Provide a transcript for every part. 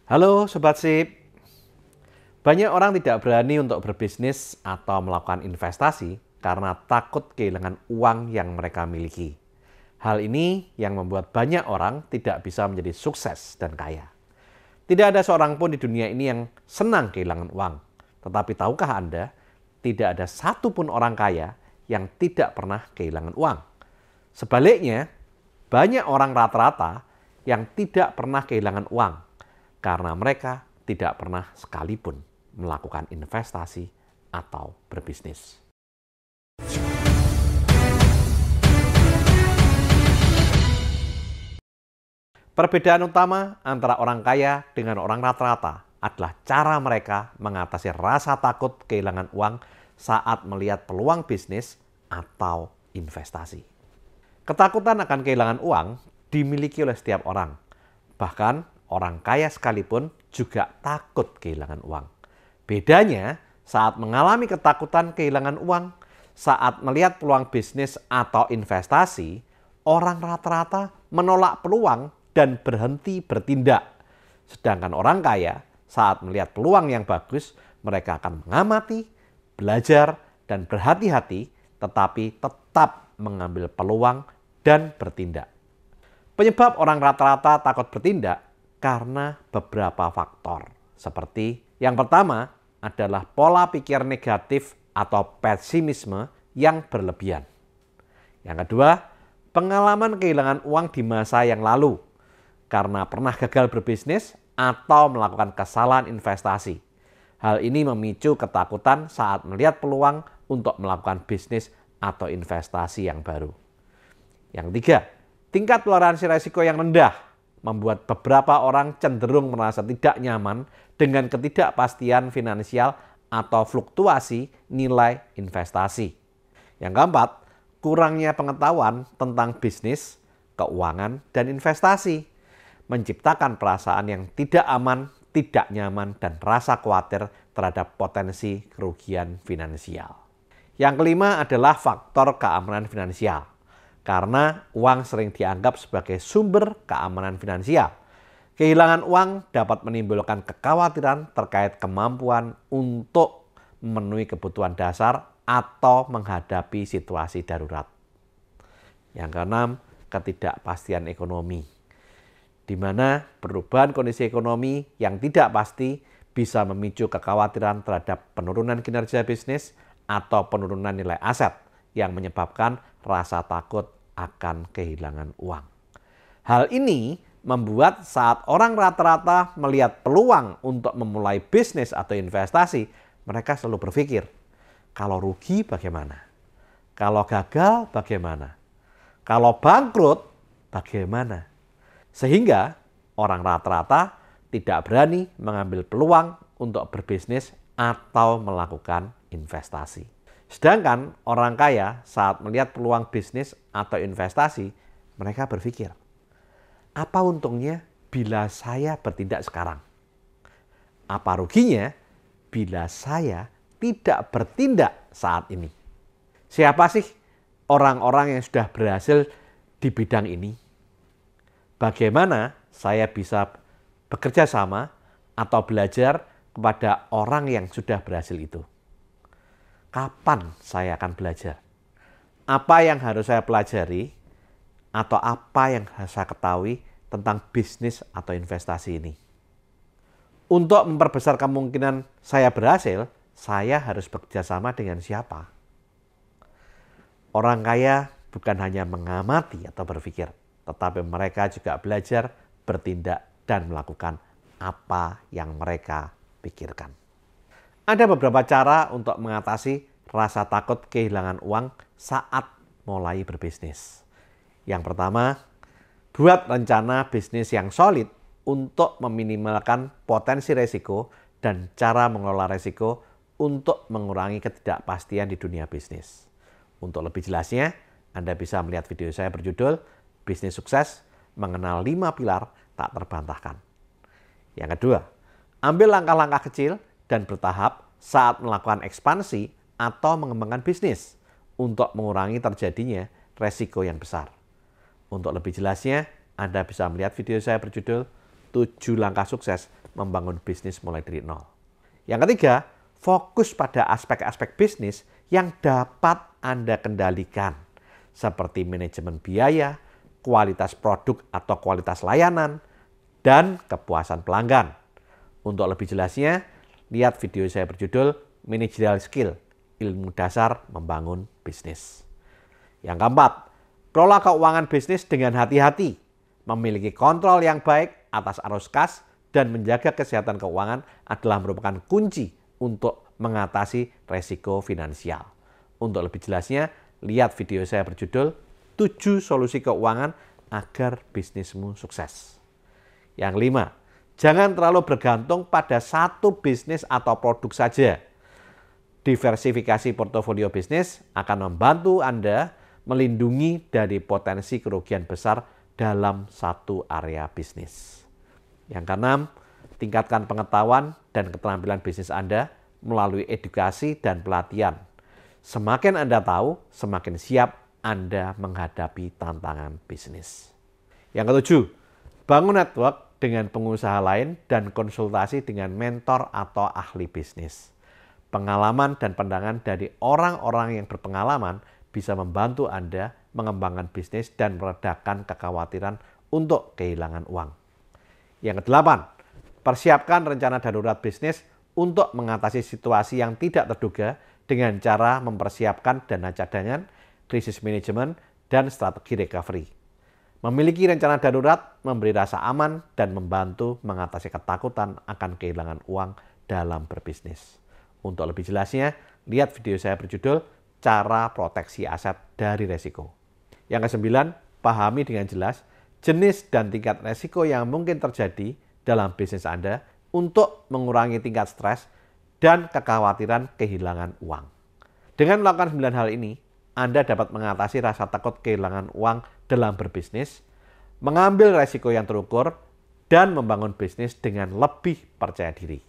Halo Sobat Sip, banyak orang tidak berani untuk berbisnis atau melakukan investasi karena takut kehilangan uang yang mereka miliki. Hal ini yang membuat banyak orang tidak bisa menjadi sukses dan kaya. Tidak ada seorang pun di dunia ini yang senang kehilangan uang. Tetapi tahukah Anda, tidak ada satupun orang kaya yang tidak pernah kehilangan uang. Sebaliknya, banyak orang rata-rata yang tidak pernah kehilangan uang karena mereka tidak pernah sekalipun melakukan investasi atau berbisnis. Perbedaan utama antara orang kaya dengan orang rata-rata adalah cara mereka mengatasi rasa takut kehilangan uang saat melihat peluang bisnis atau investasi. Ketakutan akan kehilangan uang dimiliki oleh setiap orang. Bahkan orang kaya sekalipun juga takut kehilangan uang. Bedanya saat mengalami ketakutan kehilangan uang, saat melihat peluang bisnis atau investasi, orang rata-rata menolak peluang dan berhenti bertindak. Sedangkan orang kaya saat melihat peluang yang bagus, mereka akan mengamati, belajar, dan berhati-hati, tetapi tetap mengambil peluang dan bertindak. Penyebab orang rata-rata takut bertindak karena beberapa faktor. Seperti yang pertama adalah pola pikir negatif atau pesimisme yang berlebihan. Yang kedua, pengalaman kehilangan uang di masa yang lalu karena pernah gagal berbisnis atau melakukan kesalahan investasi. Hal ini memicu ketakutan saat melihat peluang untuk melakukan bisnis atau investasi yang baru. Yang ketiga, tingkat toleransi risiko yang rendah membuat beberapa orang cenderung merasa tidak nyaman dengan ketidakpastian finansial atau fluktuasi nilai investasi. Yang keempat, kurangnya pengetahuan tentang bisnis, keuangan, dan investasi menciptakan perasaan yang tidak aman, tidak nyaman, dan rasa khawatir terhadap potensi kerugian finansial. Yang kelima adalah faktor keamanan finansial. Karena uang sering dianggap sebagai sumber keamanan finansial. Kehilangan uang dapat menimbulkan kekhawatiran terkait kemampuan untuk memenuhi kebutuhan dasar atau menghadapi situasi darurat. Yang keenam, ketidakpastian ekonomi, di mana perubahan kondisi ekonomi yang tidak pasti bisa memicu kekhawatiran terhadap penurunan kinerja bisnis atau penurunan nilai aset yang menyebabkan rasa takut akan kehilangan uang. Hal ini membuat saat orang rata-rata melihat peluang untuk memulai bisnis atau investasi, mereka selalu berpikir, kalau rugi bagaimana? Kalau gagal bagaimana? Kalau bangkrut bagaimana? Sehingga orang rata-rata tidak berani mengambil peluang untuk berbisnis atau melakukan investasi. Sedangkan orang kaya saat melihat peluang bisnis atau investasi, mereka berpikir, apa untungnya bila saya bertindak sekarang? Apa ruginya bila saya tidak bertindak saat ini? Siapa sih orang-orang yang sudah berhasil di bidang ini? Bagaimana saya bisa bekerja sama atau belajar kepada orang yang sudah berhasil itu? Kapan saya akan belajar? Apa yang harus saya pelajari? Atau apa yang harus saya ketahui tentang bisnis atau investasi ini? Untuk memperbesar kemungkinan saya berhasil, saya harus bekerja sama dengan siapa? Orang kaya bukan hanya mengamati atau berpikir, tetapi mereka juga belajar, bertindak, dan melakukan apa yang mereka pikirkan. Ada beberapa cara untuk mengatasi rasa takut kehilangan uang saat mulai berbisnis. Yang pertama, buat rencana bisnis yang solid untuk meminimalkan potensi risiko dan cara mengelola risiko untuk mengurangi ketidakpastian di dunia bisnis. Untuk lebih jelasnya, Anda bisa melihat video saya berjudul Bisnis Sukses, Mengenal 5 Pilar Tak Terbantahkan. Yang kedua, ambil langkah-langkah kecil dan bertahap saat melakukan ekspansi atau mengembangkan bisnis untuk mengurangi terjadinya risiko yang besar. Untuk lebih jelasnya, Anda bisa melihat video saya berjudul 7 Langkah Sukses membangun bisnis mulai dari nol. Yang ketiga, fokus pada aspek-aspek bisnis yang dapat Anda kendalikan, seperti manajemen biaya, kualitas produk atau kualitas layanan, dan kepuasan pelanggan. Untuk lebih jelasnya, lihat video saya berjudul Managerial Skill, Ilmu Dasar Membangun Bisnis. Yang keempat, kelola keuangan bisnis dengan hati-hati, memiliki kontrol yang baik atas arus kas, dan menjaga kesehatan keuangan adalah merupakan kunci untuk mengatasi resiko finansial. Untuk lebih jelasnya, lihat video saya berjudul 7 solusi keuangan agar bisnismu sukses. Yang kelima, jangan terlalu bergantung pada satu bisnis atau produk saja. Diversifikasi portofolio bisnis akan membantu Anda melindungi dari potensi kerugian besar dalam satu area bisnis. Yang keenam, tingkatkan pengetahuan dan keterampilan bisnis Anda melalui edukasi dan pelatihan. Semakin Anda tahu, semakin siap Anda menghadapi tantangan bisnis. Yang ketujuh, bangun network dengan pengusaha lain dan konsultasi dengan mentor atau ahli bisnis. Pengalaman dan pandangan dari orang-orang yang berpengalaman bisa membantu Anda mengembangkan bisnis dan meredakan kekhawatiran untuk kehilangan uang. Yang kedelapan, persiapkan rencana darurat bisnis untuk mengatasi situasi yang tidak terduga dengan cara mempersiapkan dana cadangan, krisis manajemen, dan strategi recovery. Memiliki rencana darurat memberi rasa aman dan membantu mengatasi ketakutan akan kehilangan uang dalam berbisnis. Untuk lebih jelasnya, lihat video saya berjudul Cara Proteksi Aset dari Resiko. Yang kesembilan, pahami dengan jelas jenis dan tingkat resiko yang mungkin terjadi dalam bisnis Anda untuk mengurangi tingkat stres dan kekhawatiran kehilangan uang. Dengan melakukan 9 hal ini, Anda dapat mengatasi rasa takut kehilangan uang dalam berbisnis, mengambil resiko yang terukur, dan membangun bisnis dengan lebih percaya diri.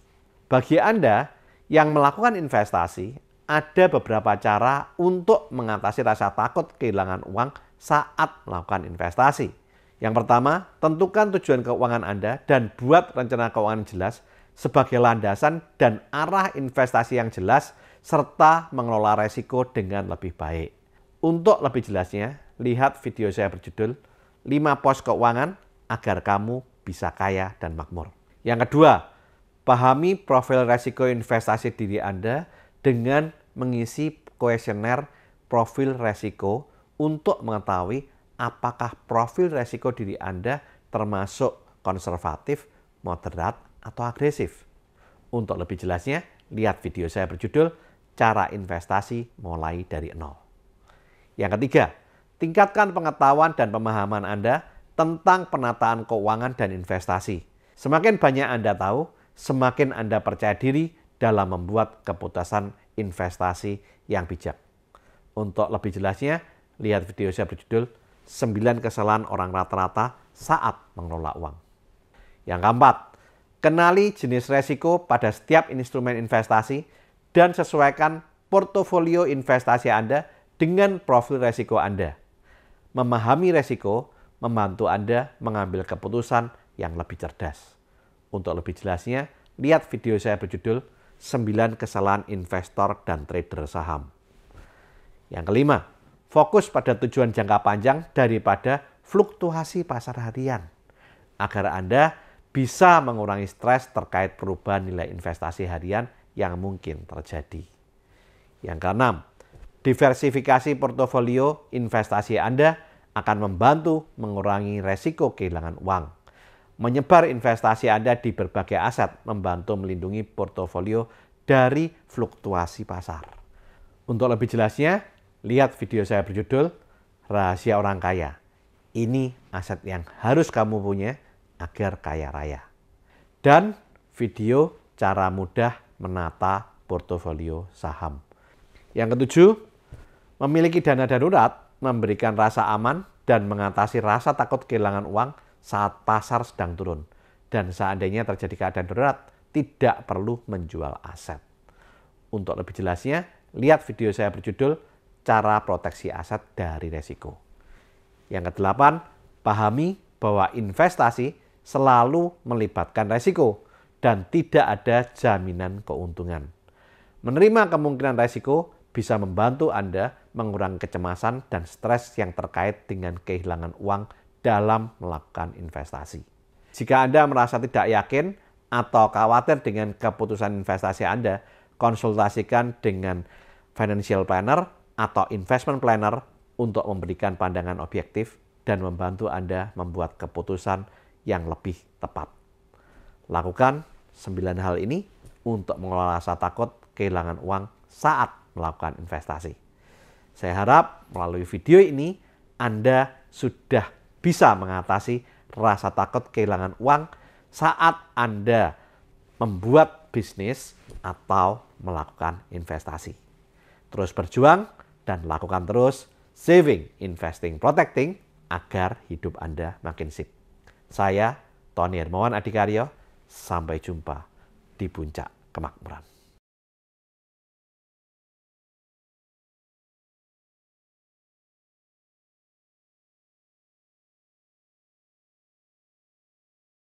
Bagi Anda yang melakukan investasi, ada beberapa cara untuk mengatasi rasa takut kehilangan uang saat melakukan investasi. Yang pertama, tentukan tujuan keuangan Anda dan buat rencana keuangan jelas sebagai landasan dan arah investasi yang jelas serta mengelola resiko dengan lebih baik. Untuk lebih jelasnya, lihat video saya berjudul 5 pos keuangan agar kamu bisa kaya dan makmur. Yang kedua, pahami profil resiko investasi diri Anda dengan mengisi kuesioner profil resiko untuk mengetahui apakah profil resiko diri Anda termasuk konservatif, moderat, atau agresif. Untuk lebih jelasnya, lihat video saya berjudul Cara Investasi Mulai dari Nol. Yang ketiga, tingkatkan pengetahuan dan pemahaman Anda tentang penataan keuangan dan investasi. Semakin banyak Anda tahu, semakin Anda percaya diri dalam membuat keputusan investasi yang bijak. Untuk lebih jelasnya, lihat video saya berjudul 9 kesalahan orang rata-rata saat mengelola uang. Yang keempat, kenali jenis resiko pada setiap instrumen investasi dan sesuaikan portofolio investasi Anda dengan profil resiko Anda. Memahami resiko membantu Anda mengambil keputusan yang lebih cerdas. Untuk lebih jelasnya, lihat video saya berjudul 9 kesalahan investor dan trader saham. Yang kelima, fokus pada tujuan jangka panjang daripada fluktuasi pasar harian, agar Anda bisa mengurangi stres terkait perubahan nilai investasi harian yang mungkin terjadi. Yang keenam, diversifikasi portofolio investasi Anda akan membantu mengurangi resiko kehilangan uang. Menyebar investasi Anda di berbagai aset membantu melindungi portofolio dari fluktuasi pasar. Untuk lebih jelasnya, lihat video saya berjudul Rahasia Orang Kaya. Ini aset yang harus kamu punya agar kaya raya. Dan video cara mudah menata portofolio saham. Yang ketujuh, memiliki dana darurat memberikan rasa aman dan mengatasi rasa takut kehilangan uang saat pasar sedang turun. Dan seandainya terjadi keadaan darurat, tidak perlu menjual aset. Untuk lebih jelasnya, lihat video saya berjudul Cara Proteksi Aset dari Resiko. Yang kedelapan, pahami bahwa investasi selalu melibatkan resiko dan tidak ada jaminan keuntungan. Menerima kemungkinan resiko bisa membantu Anda mengurangi kecemasan dan stres yang terkait dengan kehilangan uang dalam melakukan investasi. Jika Anda merasa tidak yakin atau khawatir dengan keputusan investasi Anda, konsultasikan dengan financial planner atau investment planner untuk memberikan pandangan objektif dan membantu Anda membuat keputusan yang lebih tepat. Lakukan 9 hal ini untuk mengelola rasa takut kehilangan uang saat melakukan investasi. Saya harap melalui video ini Anda sudah bisa mengatasi rasa takut kehilangan uang saat Anda membuat bisnis atau melakukan investasi. Terus berjuang dan lakukan terus saving, investing, protecting agar hidup Anda makin sip. Saya Tony Hermawan Adikaryo, sampai jumpa di puncak kemakmuran.